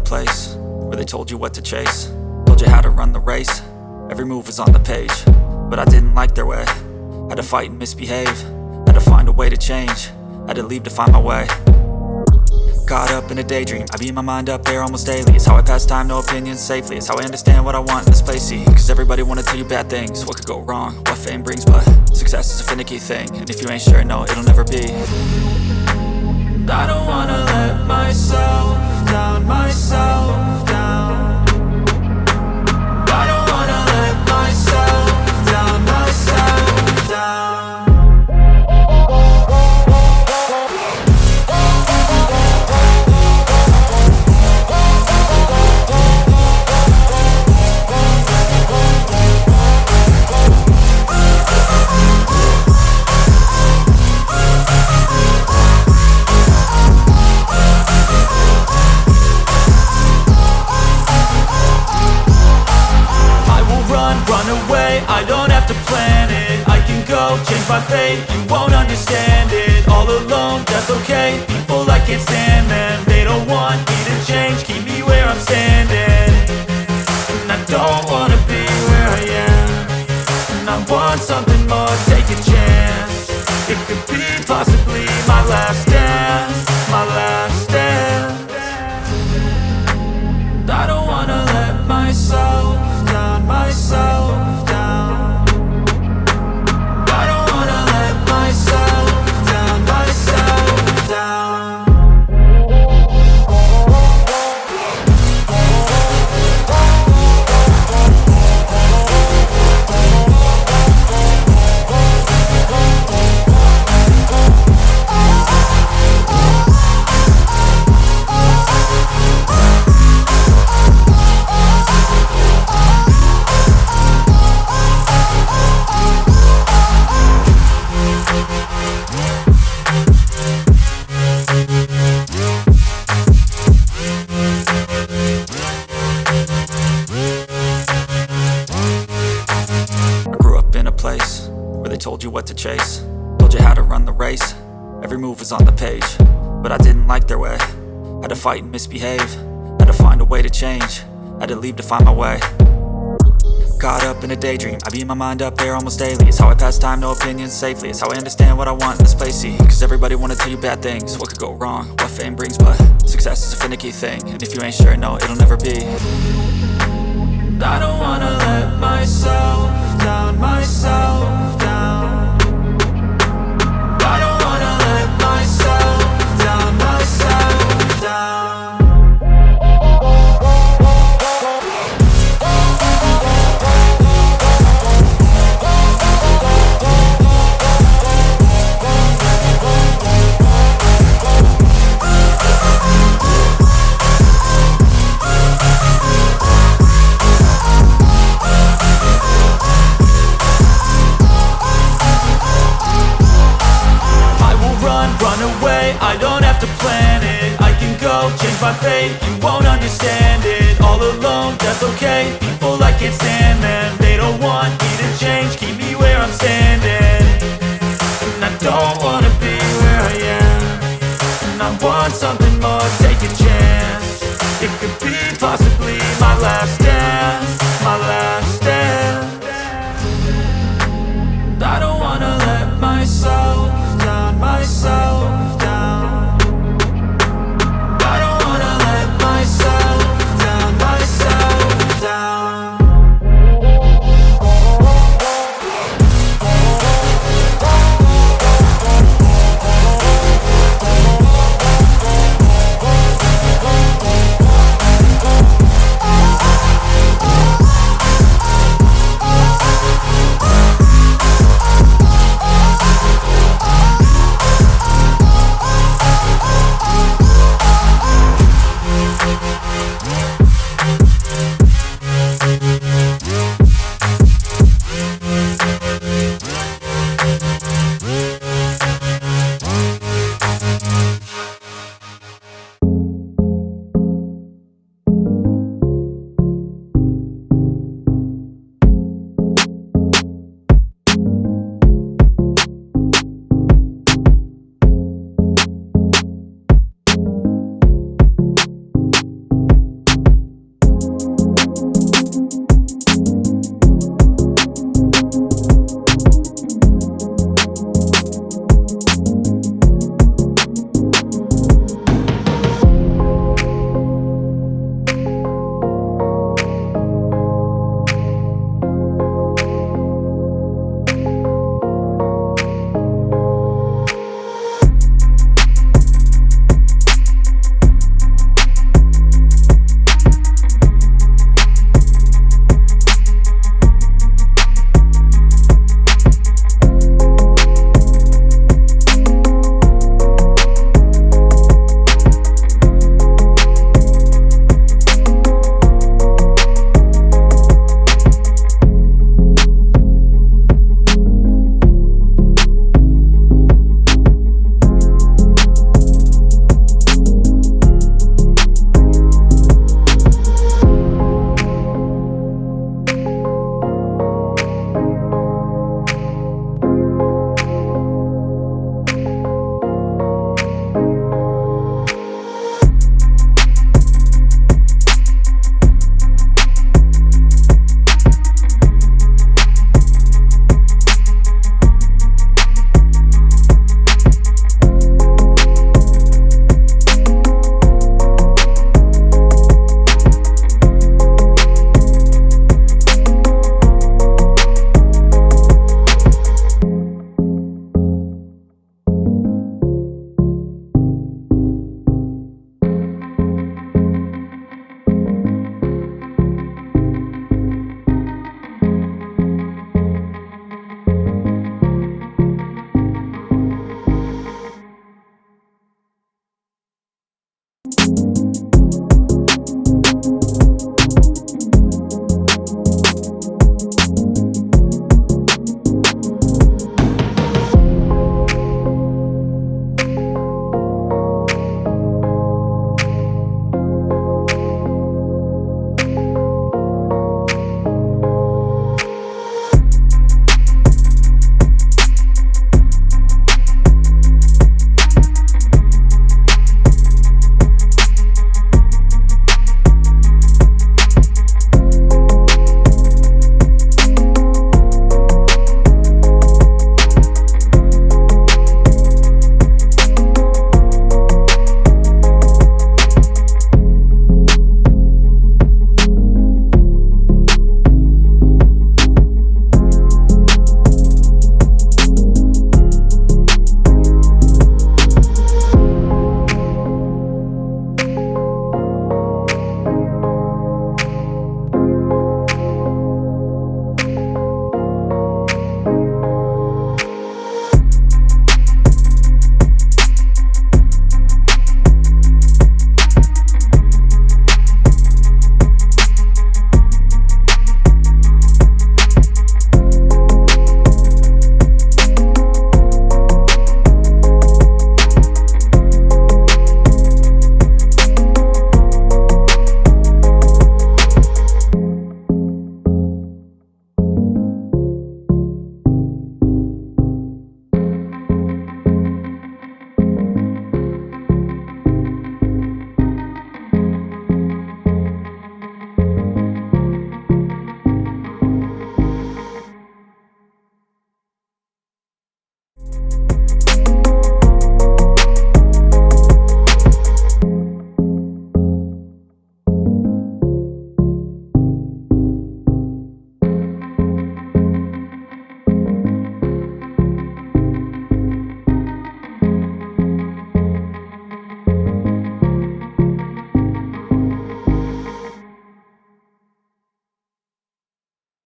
place where they told you what to chase, told you how to run the race. Every move was on the page, but I didn't like their way. Had to fight and misbehave, had to find a way to change, had to leave to find my way. Caught up in a daydream, I beat my mind up there almost daily. It's how I pass time, no opinions safely. It's how I understand what I want in this place, see. Cause everybody wanna tell you bad things, what could go wrong, what fame brings. But success is a finicky thing, and if you ain't sure, no, it'll never be. I don't wanna let myself down, myself down. I don't wanna let myself down, myself down. Run away, I don't have to plan it. I can go, change my fate, you won't understand it. All alone, that's okay, people I can't stand them. They don't want me to change, keep me where I'm standing. And I don't wanna be where I am, and I want something more, take a chance. It could be possibly my last dance, my last dance. I don't wanna let myself down, myself down. I don't wanna let myself down, myself down. Told you what to chase, told you how to run the race. Every move was on the page, but I didn't like their way. Had to fight and misbehave, had to find a way to change, had to leave to find my way. Caught up in a daydream, I beat my mind up there almost daily. It's how I pass time, no opinions safely. It's how I understand what I want in this place, see. Cause everybody wanna tell you bad things, what could go wrong, what fame brings. But success is a finicky thing, and if you ain't sure, no, it'll never be. I don't wanna let myself down, myself down. I don't wanna let myself down, myself down. Run away, I don't have to plan it. I can go, change my fate, you won't understand it. All alone, that's okay, people I can't stand.